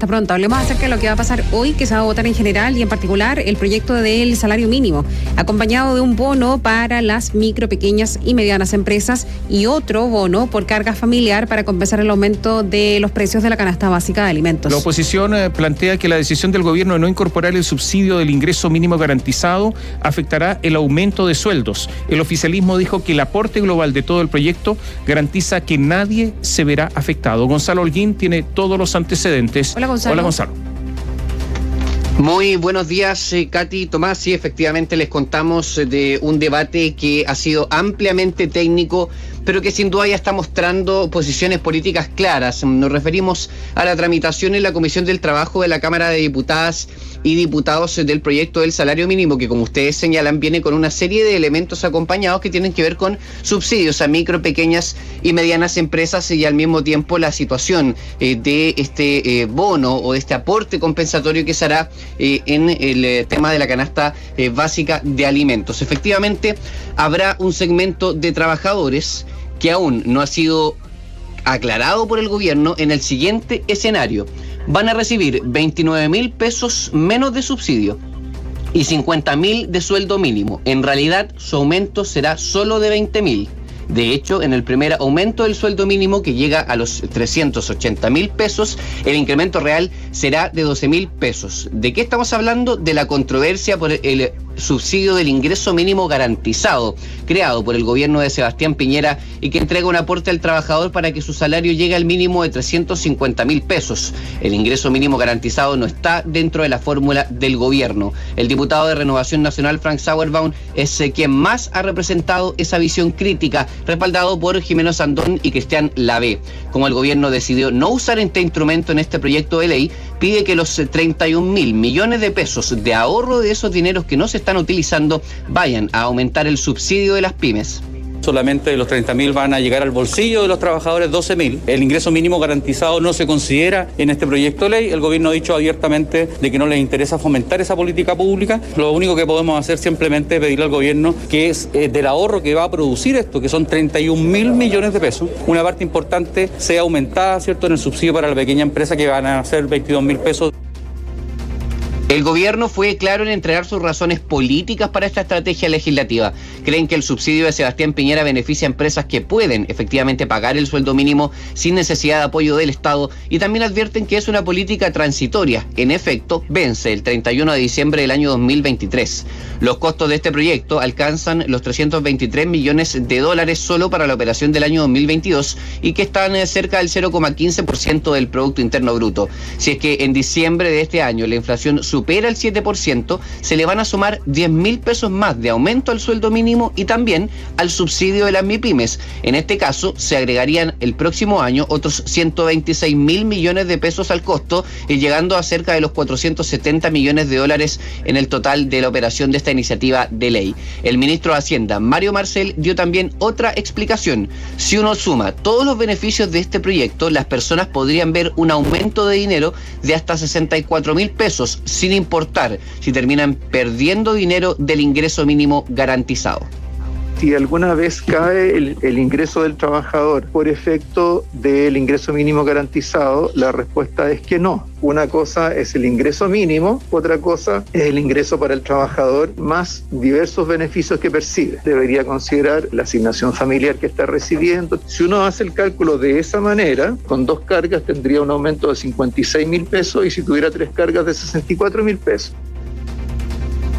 Hasta pronto. Hablemos acerca de lo que va a pasar hoy, que se va a votar en general y en particular el proyecto del salario mínimo, acompañado de un bono para las micro, pequeñas y medianas empresas y otro bono por carga familiar para compensar el aumento de los precios de la canasta básica de alimentos. La oposición plantea que la decisión del gobierno de no incorporar el subsidio del ingreso mínimo garantizado afectará el aumento de sueldos. El oficialismo dijo que el aporte global de todo el proyecto garantiza que nadie se verá afectado. Gonzalo Holguín tiene todos los antecedentes. Hola, Gonzalo. Hola, Gonzalo. Muy buenos días, Katy, Tomás. Sí, efectivamente les contamos de un debate que ha sido ampliamente técnico, pero que sin duda ya está mostrando posiciones políticas claras. Nos referimos a la tramitación en la Comisión del Trabajo de la Cámara de Diputadas y Diputados del proyecto del salario mínimo, que como ustedes señalan viene con una serie de elementos acompañados que tienen que ver con subsidios a micro, pequeñas y medianas empresas y al mismo tiempo la situación de este bono o de este aporte compensatorio que se hará en el tema de la canasta básica de alimentos. Efectivamente, habrá un segmento de trabajadores que aún no ha sido aclarado por el gobierno en el siguiente escenario. Van a recibir 29.000 pesos menos de subsidio y 50.000 de sueldo mínimo. En realidad, su aumento será solo de 20.000. De hecho, en el primer aumento del sueldo mínimo, que llega a los 380.000 pesos, el incremento real será de 12.000 pesos. ¿De qué estamos hablando? De la controversia por el subsidio del ingreso mínimo garantizado, creado por el gobierno de Sebastián Piñera y que entrega un aporte al trabajador para que su salario llegue al mínimo de 350.000 pesos. El ingreso mínimo garantizado no está dentro de la fórmula del gobierno. El diputado de Renovación Nacional, Frank Sauerbaum, es quien más ha representado esa visión crítica, respaldado por Jimeno Sandón y Cristian Lavé. Como el gobierno decidió no usar este instrumento en este proyecto de ley, pide que los 31.000 millones de pesos de ahorro de esos dineros que no se están utilizando vayan a aumentar el subsidio de las pymes. Solamente de los 30.000 van a llegar al bolsillo de los trabajadores 12.000. El ingreso mínimo garantizado no se considera en este proyecto de ley. El gobierno ha dicho abiertamente de que no les interesa fomentar esa política pública. Lo único que podemos hacer simplemente es pedirle al gobierno que es del ahorro que va a producir esto, que son 31.000 millones de pesos, una parte importante sea aumentada, ¿cierto?, en el subsidio para la pequeña empresa, que van a ser 22.000 pesos. El gobierno fue claro en entregar sus razones políticas para esta estrategia legislativa. Creen que el subsidio de Sebastián Piñera beneficia a empresas que pueden efectivamente pagar el sueldo mínimo sin necesidad de apoyo del Estado y también advierten que es una política transitoria. En efecto, vence el 31 de diciembre del año 2023. Los costos de este proyecto alcanzan los 323 millones de dólares solo para la operación del año 2022 y que están cerca del 0,15% del Producto Interno Bruto. Si es que en diciembre de este año la inflación supera el 7%, se le van a sumar 10.000 pesos más de aumento al sueldo mínimo y también al subsidio de las MIPYMES. En este caso, se agregarían el próximo año otros 126.000 millones de pesos al costo, llegando a cerca de los 470 millones de dólares en el total de la operación de esta iniciativa de ley. El ministro de Hacienda, Mario Marcel, dio también otra explicación. Si uno suma todos los beneficios de este proyecto, las personas podrían ver un aumento de dinero de hasta 64.000 pesos, sin importar si terminan perdiendo dinero del ingreso mínimo garantizado. Si alguna vez cae el ingreso del trabajador por efecto del ingreso mínimo garantizado, la respuesta es que no. Una cosa es el ingreso mínimo, otra cosa es el ingreso para el trabajador más diversos beneficios que percibe. Debería considerar la asignación familiar que está recibiendo. Si uno hace el cálculo de esa manera, con 2 cargas tendría un aumento de 56.000 pesos y si tuviera 3 cargas de 64.000 pesos.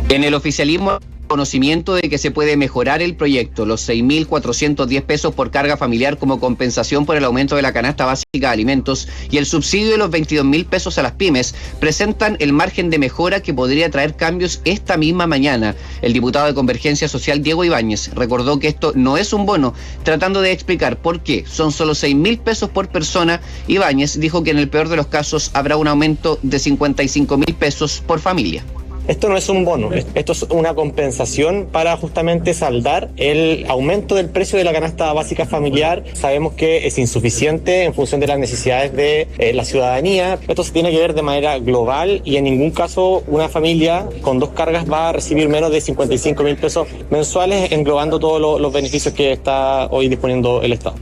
En el oficialismo, conocimiento de que se puede mejorar el proyecto, los 6.410 pesos por carga familiar como compensación por el aumento de la canasta básica de alimentos y el subsidio de los 22.000 pesos a las pymes, presentan el margen de mejora que podría traer cambios esta misma mañana. El diputado de Convergencia Social, Diego Ibáñez, recordó que esto no es un bono, tratando de explicar por qué son solo 6.000 pesos por persona. Ibáñez dijo que en el peor de los casos habrá un aumento de 55.000 pesos por familia. Esto no es un bono, esto es una compensación para justamente saldar el aumento del precio de la canasta básica familiar. Sabemos que es insuficiente en función de las necesidades de la ciudadanía. Esto se tiene que ver de manera global y en ningún caso una familia con 2 cargas va a recibir menos de 55.000 pesos mensuales, englobando todos los beneficios que está hoy disponiendo el Estado.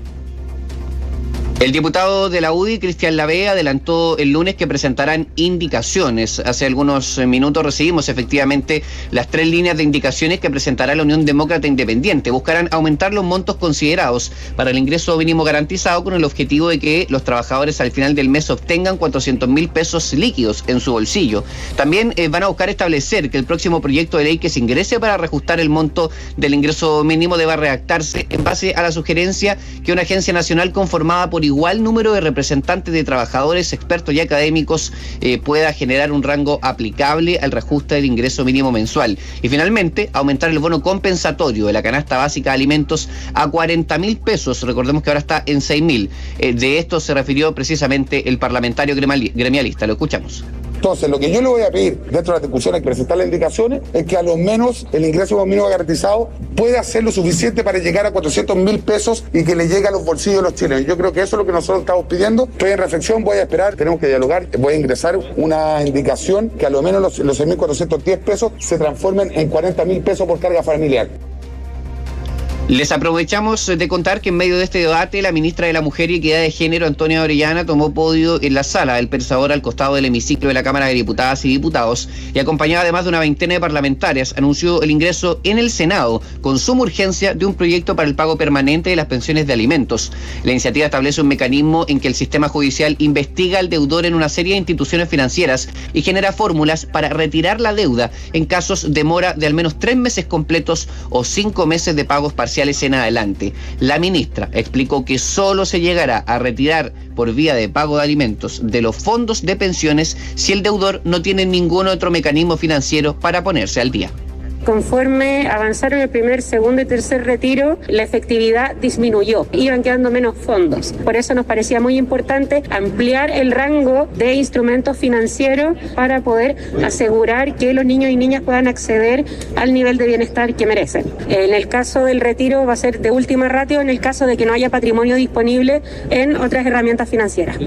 El diputado de la UDI, Cristian Lavea, adelantó el lunes que presentarán indicaciones. Hace algunos minutos recibimos efectivamente las 3 líneas de indicaciones que presentará la Unión Demócrata Independiente. Buscarán aumentar los montos considerados para el ingreso mínimo garantizado con el objetivo de que los trabajadores al final del mes obtengan 400.000 pesos líquidos en su bolsillo. También van a buscar establecer que el próximo proyecto de ley que se ingrese para reajustar el monto del ingreso mínimo deba redactarse en base a la sugerencia que una agencia nacional conformada por igual número de representantes de trabajadores, expertos y académicos pueda generar un rango aplicable al reajuste del ingreso mínimo mensual. Y finalmente, aumentar el bono compensatorio de la canasta básica de alimentos a 40.000 pesos. Recordemos que ahora está en 6.000. De esto se refirió precisamente el parlamentario gremialista. Lo escuchamos. Entonces, lo que yo le voy a pedir dentro de las discusiones, presentar las indicaciones, es que a lo menos el ingreso mínimo garantizado pueda ser lo suficiente para llegar a 400.000 pesos y que le llegue a los bolsillos de los chilenos. Yo creo que eso es lo que nosotros estamos pidiendo. Estoy en reflexión, voy a esperar, tenemos que dialogar, voy a ingresar una indicación que a lo menos los 6.410 pesos se transformen en 40.000 pesos por carga familiar. Les aprovechamos de contar que en medio de este debate la ministra de la Mujer y Equidad de Género, Antonia Orellana, tomó podio en la sala del Pensador al costado del hemiciclo de la Cámara de Diputadas y Diputados y acompañada además de una veintena de parlamentarias, anunció el ingreso en el Senado con suma urgencia de un proyecto para el pago permanente de las pensiones de alimentos. La iniciativa establece un mecanismo en que el sistema judicial investiga al deudor en una serie de instituciones financieras y genera fórmulas para retirar la deuda en casos de mora de al menos 3 meses completos o 5 meses de pagos parciales en adelante. La ministra explicó que solo se llegará a retirar por vía de pago de alimentos de los fondos de pensiones si el deudor no tiene ningún otro mecanismo financiero para ponerse al día. Conforme avanzaron el primer, segundo y tercer retiro, la efectividad disminuyó, iban quedando menos fondos. Por eso nos parecía muy importante ampliar el rango de instrumentos financieros para poder asegurar que los niños y niñas puedan acceder al nivel de bienestar que merecen. En el caso del retiro va a ser de última ratio en el caso de que no haya patrimonio disponible en otras herramientas financieras.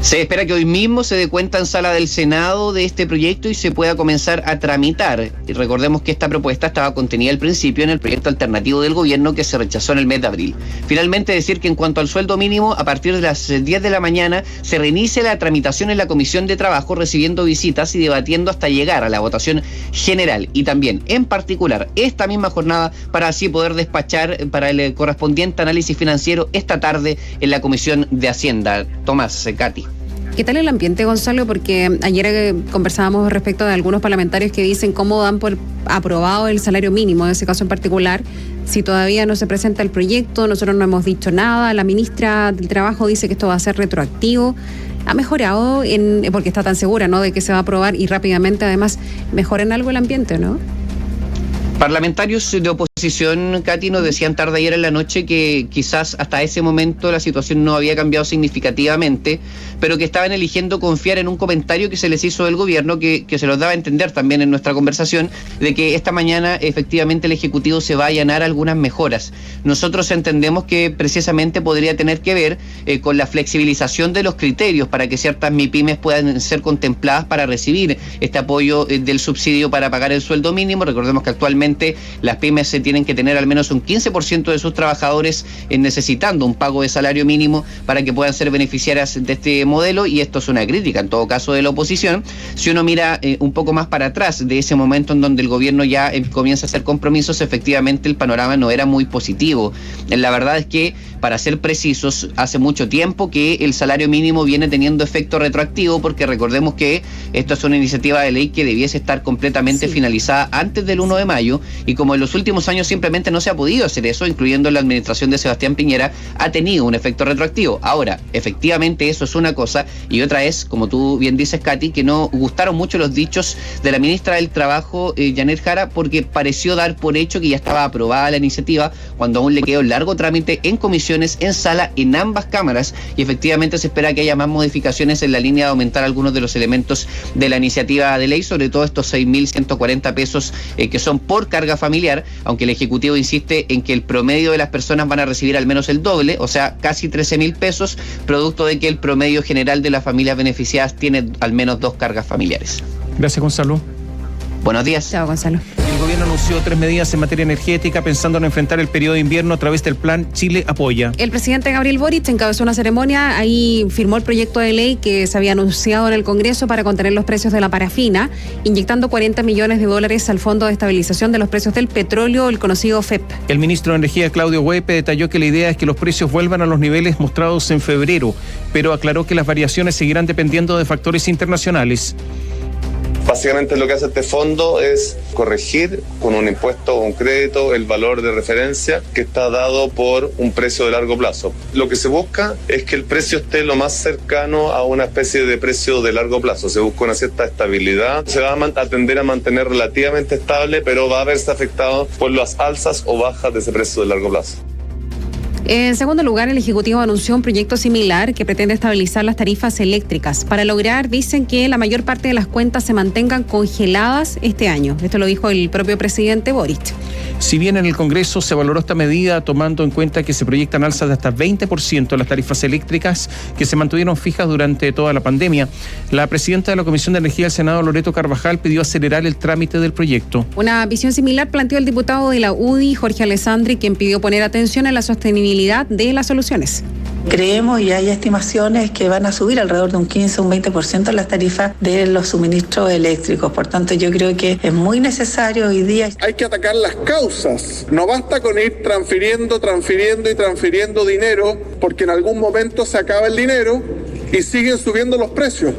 Se espera que hoy mismo se dé cuenta en sala del Senado de este proyecto y se pueda comenzar a tramitar. Y recordemos que esta propuesta estaba contenida al principio en el proyecto alternativo del gobierno que se rechazó en el mes de abril. Finalmente, decir que en cuanto al sueldo mínimo, a partir de las 10 de la mañana se reinicia la tramitación en la Comisión de Trabajo, recibiendo visitas y debatiendo hasta llegar a la votación general. Y también, en particular, esta misma jornada para así poder despachar para el correspondiente análisis financiero esta tarde en la Comisión de Hacienda. Tomás, Katy. ¿Qué tal el ambiente, Gonzalo? Porque ayer conversábamos respecto de algunos parlamentarios que dicen cómo dan por aprobado el salario mínimo, en ese caso en particular, si todavía no se presenta el proyecto, nosotros no hemos dicho nada, la ministra del Trabajo dice que esto va a ser retroactivo. ¿Ha mejorado, porque está tan segura, ¿no?, de que se va a aprobar y rápidamente además mejora en algo el ambiente, ¿no? Parlamentarios de oposición, Katy, nos decían tarde ayer en la noche que quizás hasta ese momento la situación no había cambiado significativamente, pero que estaban eligiendo confiar en un comentario que se les hizo del gobierno, que se los daba a entender también en nuestra conversación, de que esta mañana efectivamente el Ejecutivo se va a allanar algunas mejoras. Nosotros entendemos que precisamente podría tener que ver con la flexibilización de los criterios para que ciertas MIPYMES puedan ser contempladas para recibir este apoyo del subsidio para pagar el sueldo mínimo. Recordemos que actualmente las pymes se tienen que tener al menos un 15% de sus trabajadores necesitando un pago de salario mínimo para que puedan ser beneficiarias de este modelo, y esto es una crítica en todo caso de la oposición. Si uno mira un poco más para atrás de ese momento en donde el gobierno ya comienza a hacer compromisos, efectivamente el panorama no era muy positivo. La verdad es que, para ser precisos, hace mucho tiempo que el salario mínimo viene teniendo efecto retroactivo, porque recordemos que esto es una iniciativa de ley que debiese estar completamente finalizada antes del 1 de mayo, y como en los últimos años simplemente no se ha podido hacer eso, incluyendo la administración de Sebastián Piñera, ha tenido un efecto retroactivo. Ahora, efectivamente eso es una cosa, y otra es, como tú bien dices, Katy, que no gustaron mucho los dichos de la ministra del Trabajo, Janet Jara, porque pareció dar por hecho que ya estaba aprobada la iniciativa, cuando aún le quedó un largo trámite en comisiones, en sala, en ambas cámaras, y efectivamente se espera que haya más modificaciones en la línea de aumentar algunos de los elementos de la iniciativa de ley, sobre todo estos 6.140 pesos que son por carga familiar, aunque el Ejecutivo insiste en que el promedio de las personas van a recibir al menos el doble, o sea, casi 13.000 pesos, producto de que el promedio general de las familias beneficiadas tiene al menos 2 cargas familiares. Gracias, Gonzalo. Buenos días. Chao, Gonzalo. El gobierno anunció 3 medidas en materia energética pensando en enfrentar el periodo de invierno a través del plan Chile Apoya. El presidente Gabriel Boric encabezó una ceremonia, ahí firmó el proyecto de ley que se había anunciado en el Congreso para contener los precios de la parafina, inyectando $40 millones al Fondo de Estabilización de los Precios del Petróleo, el conocido FEP. El ministro de Energía, Claudio Huepe, detalló que la idea es que los precios vuelvan a los niveles mostrados en febrero, pero aclaró que las variaciones seguirán dependiendo de factores internacionales. Básicamente lo que hace este fondo es corregir con un impuesto o un crédito el valor de referencia que está dado por un precio de largo plazo. Lo que se busca es que el precio esté lo más cercano a una especie de precio de largo plazo. Se busca una cierta estabilidad. Se va a tender a mantener relativamente estable, pero va a verse afectado por las alzas o bajas de ese precio de largo plazo. En segundo lugar, el Ejecutivo anunció un proyecto similar que pretende estabilizar las tarifas eléctricas. Para lograr, dicen que la mayor parte de las cuentas se mantengan congeladas este año. Esto lo dijo el propio presidente Boric. Si bien en el Congreso se valoró esta medida tomando en cuenta que se proyectan alzas de hasta 20% en las tarifas eléctricas que se mantuvieron fijas durante toda la pandemia, la presidenta de la Comisión de Energía del Senado, Loreto Carvajal, pidió acelerar el trámite del proyecto. Una visión similar planteó el diputado de la UDI, Jorge Alessandri, quien pidió poner atención en la sostenibilidad de las soluciones. Creemos y hay estimaciones que van a subir alrededor de un 15 o un 20% las tarifas de los suministros eléctricos. Por tanto, yo creo que es muy necesario hoy día. Hay que atacar las causas. No basta con ir transfiriendo dinero, porque en algún momento se acaba el dinero y siguen subiendo los precios.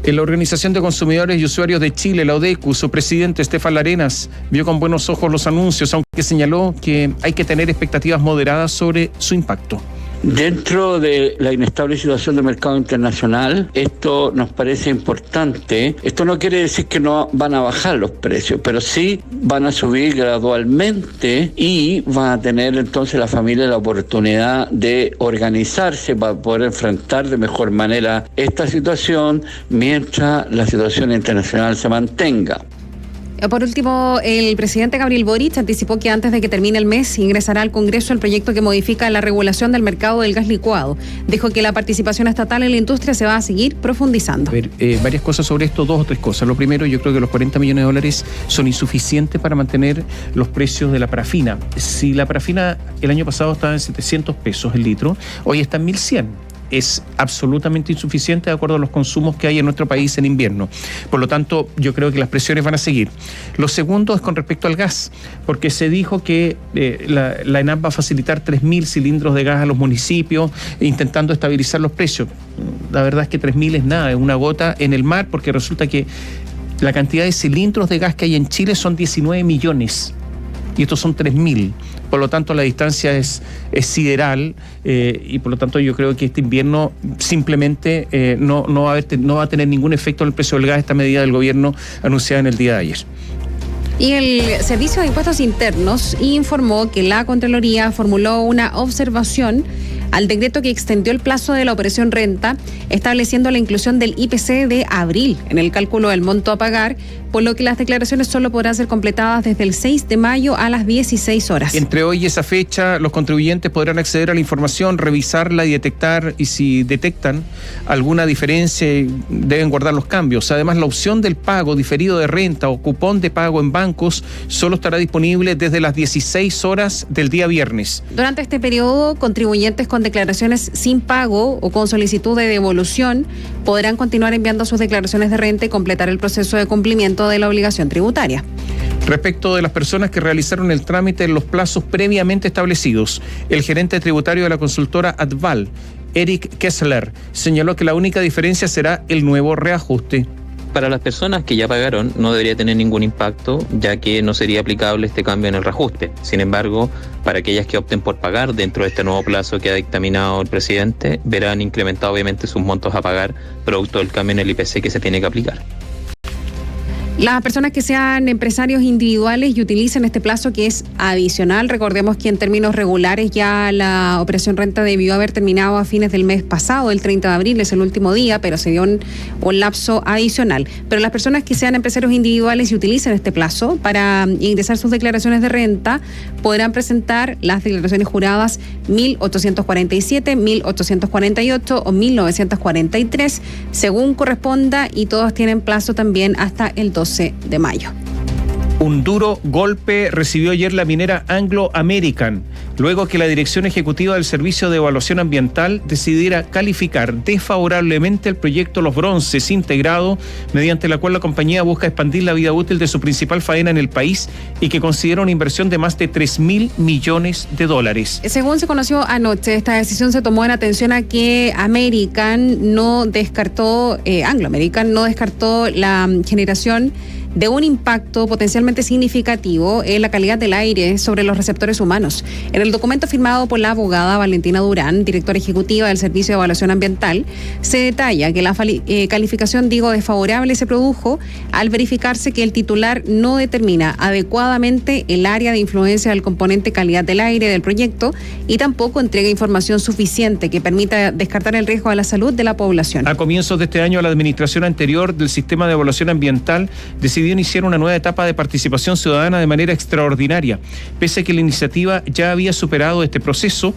En la Organización de Consumidores y Usuarios de Chile, la ODECU, su presidente Estefan Larenas vio con buenos ojos los anuncios, aunque señaló que hay que tener expectativas moderadas sobre su impacto. Dentro de la inestable situación del mercado internacional, esto nos parece importante. Esto no quiere decir que no van a bajar los precios, pero sí van a subir gradualmente y van a tener entonces la familia la oportunidad de organizarse para poder enfrentar de mejor manera esta situación mientras la situación internacional se mantenga. Por último, el presidente Gabriel Boric anticipó que antes de que termine el mes ingresará al Congreso el proyecto que modifica la regulación del mercado del gas licuado. Dijo que la participación estatal en la industria se va a seguir profundizando. A ver, varias cosas sobre esto, 2 o 3 cosas. Lo primero, yo creo que los $40 millones son insuficientes para mantener los precios de la parafina. Si la parafina el año pasado estaba en $700 el litro, hoy está en 1.100. Es absolutamente insuficiente de acuerdo a los consumos que hay en nuestro país en invierno. Por lo tanto, yo creo que las presiones van a seguir. Lo segundo es con respecto al gas, porque se dijo que la ENAP va a facilitar 3.000 cilindros de gas a los municipios, intentando estabilizar los precios. La verdad es que 3.000 es nada, es una gota en el mar, porque resulta que la cantidad de cilindros de gas que hay en Chile son 19 millones. Y estos son 3.000. Por lo tanto, la distancia es sideral y por lo tanto yo creo que este invierno simplemente no va a tener ningún efecto en el precio del gas, esta medida del gobierno anunciada en el día de ayer. Y el Servicio de Impuestos Internos informó que la Contraloría formuló una observación al decreto que extendió el plazo de la operación renta, estableciendo la inclusión del IPC de abril en el cálculo del monto a pagar, por lo que las declaraciones solo podrán ser completadas desde el 6 de mayo a las 16 horas. Entre hoy y esa fecha, los contribuyentes podrán acceder a la información, revisarla y detectar, y si detectan alguna diferencia, deben guardar los cambios. Además, la opción del pago diferido de renta o cupón de pago en bancos solo estará disponible desde las 16 horas del día viernes. Durante este periodo, contribuyentes con declaraciones sin pago o con solicitud de devolución podrán continuar enviando sus declaraciones de renta y completar el proceso de cumplimiento de la obligación tributaria. Respecto de las personas que realizaron el trámite en los plazos previamente establecidos, el gerente tributario de la consultora Adval, Eric Kessler, señaló que la única diferencia será el nuevo reajuste. Para las personas que ya pagaron no debería tener ningún impacto, ya que no sería aplicable este cambio en el reajuste. Sin embargo, para aquellas que opten por pagar dentro de este nuevo plazo que ha dictaminado el presidente, verán incrementado obviamente sus montos a pagar producto del cambio en el IPC que se tiene que aplicar. Las personas que sean empresarios individuales y utilicen este plazo que es adicional, recordemos que en términos regulares ya la operación renta debió haber terminado a fines del mes pasado, el 30 de abril es el último día, pero se dio un lapso adicional. Pero las personas que sean empresarios individuales y utilicen este plazo para ingresar sus declaraciones de renta podrán presentar las declaraciones juradas 1847, 1848 o 1943, según corresponda, y todos tienen plazo también hasta el 12 de mayo. Un duro golpe recibió ayer la minera Anglo American, luego que la Dirección Ejecutiva del Servicio de Evaluación Ambiental decidiera calificar desfavorablemente el proyecto Los Bronces integrado, mediante la cual la compañía busca expandir la vida útil de su principal faena en el país y que considera una inversión de más de $3.000 millones. Según se conoció anoche, esta decisión se tomó en atención a que Anglo American no descartó la generación de un impacto potencialmente significativo en la calidad del aire sobre los receptores humanos. En el documento firmado por la abogada Valentina Durán, directora ejecutiva del Servicio de Evaluación Ambiental, se detalla que la calificación, desfavorable se produjo al verificarse que el titular no determina adecuadamente el área de influencia del componente calidad del aire del proyecto y tampoco entrega información suficiente que permita descartar el riesgo a la salud de la población. A comienzos de este año, la administración anterior del Sistema de Evaluación Ambiental decidió iniciar una nueva etapa de participación ciudadana de manera extraordinaria, pese a que la iniciativa ya había superado este proceso.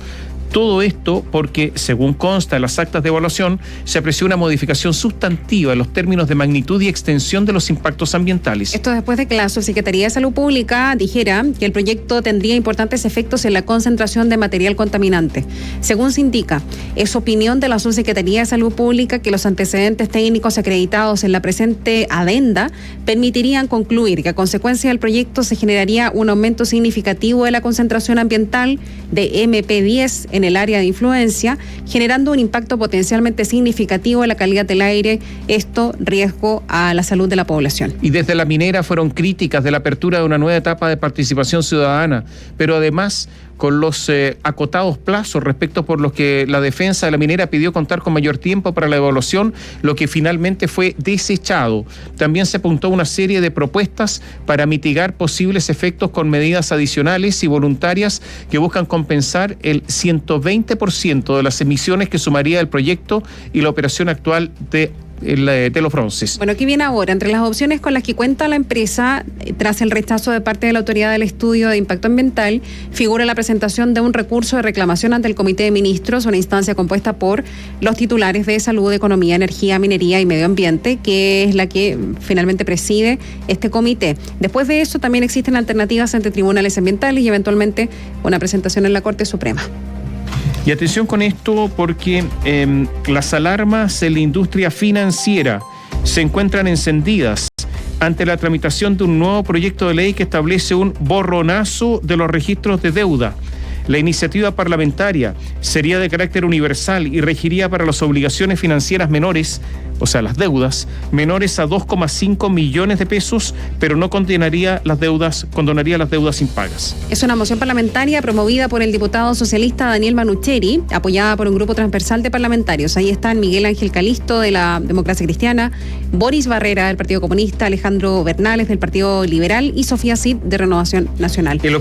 Todo esto porque, según consta en las actas de evaluación, se apreció una modificación sustantiva en los términos de magnitud y extensión de los impactos ambientales. Esto después de que la Subsecretaría de Salud Pública dijera que el proyecto tendría importantes efectos en la concentración de material contaminante. Según se indica, es opinión de la Subsecretaría de Salud Pública que los antecedentes técnicos acreditados en la presente adenda permitirían concluir que a consecuencia del proyecto se generaría un aumento significativo de la concentración ambiental de MP10 en el área de influencia, generando un impacto potencialmente significativo en la calidad del aire, esto riesgo a la salud de la población. Y desde la minera fueron críticas de la apertura de una nueva etapa de participación ciudadana, pero además con los acotados plazos respecto por los que la defensa de la minera pidió contar con mayor tiempo para la evaluación, lo que finalmente fue desechado. También se apuntó una serie de propuestas para mitigar posibles efectos con medidas adicionales y voluntarias que buscan compensar el 120% de las emisiones que sumaría el proyecto y la operación actual de Los Bronces. Bueno, ¿qué viene ahora? Entre las opciones con las que cuenta la empresa, tras el rechazo de parte de la Autoridad del Estudio de Impacto Ambiental, figura la presentación de un recurso de reclamación ante el Comité de Ministros, una instancia compuesta por los titulares de Salud, Economía, Energía, Minería y Medio Ambiente, que es la que finalmente preside este comité. Después de eso, también existen alternativas ante tribunales ambientales y eventualmente una presentación en la Corte Suprema. Y atención con esto porque las alarmas en la industria financiera se encuentran encendidas ante la tramitación de un nuevo proyecto de ley que establece un borronazo de los registros de deuda. La iniciativa parlamentaria sería de carácter universal y regiría para las obligaciones financieras menores, o sea, las deudas, menores a 2,5 millones de pesos, pero no condonaría las deudas impagas. Es una moción parlamentaria promovida por el diputado socialista Daniel Manucheri, apoyada por un grupo transversal de parlamentarios. Ahí están Miguel Ángel Calisto, de la Democracia Cristiana, Boris Barrera, del Partido Comunista, Alejandro Bernales, del Partido Liberal, y Sofía Cid, de Renovación Nacional. El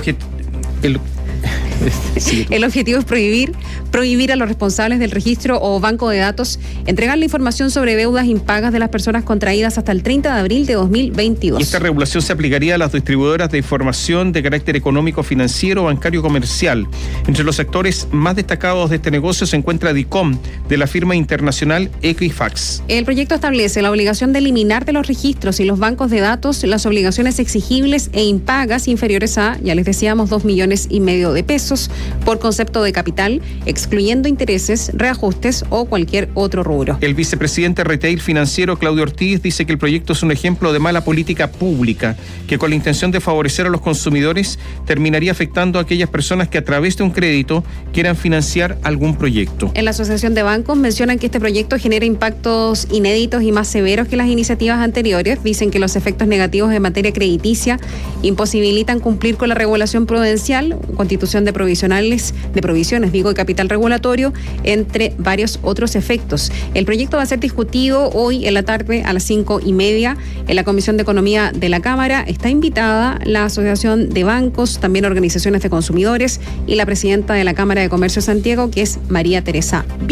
objetivo es prohibir a los responsables del registro o banco de datos entregar la información sobre deudas impagas de las personas contraídas hasta el 30 de abril de 2022. Esta regulación se aplicaría a las distribuidoras de información de carácter económico, financiero, bancario, comercial. Entre los sectores más destacados de este negocio se encuentra DICOM, de la firma internacional Equifax. El proyecto establece la obligación de eliminar de los registros y los bancos de datos las obligaciones exigibles e impagas inferiores a, ya les decíamos, 2,5 millones de pesos por concepto de capital, excluyendo intereses, reajustes o cualquier otro rubro. El vicepresidente retail financiero Claudio Ortiz dice que el proyecto es un ejemplo de mala política pública, que con la intención de favorecer a los consumidores terminaría afectando a aquellas personas que a través de un crédito quieran financiar algún proyecto. En la Asociación de Bancos mencionan que este proyecto genera impactos inéditos y más severos que las iniciativas anteriores. Dicen que los efectos negativos en materia crediticia imposibilitan cumplir con la regulación prudencial, constitución de provisiones y capital regulatorio, entre varios otros efectos. El proyecto va a ser discutido hoy en la tarde a las 5:30 en la Comisión de Economía de la Cámara. Está invitada la Asociación de Bancos, también organizaciones de consumidores y la presidenta de la Cámara de Comercio de Santiago, que es María Teresa Vial.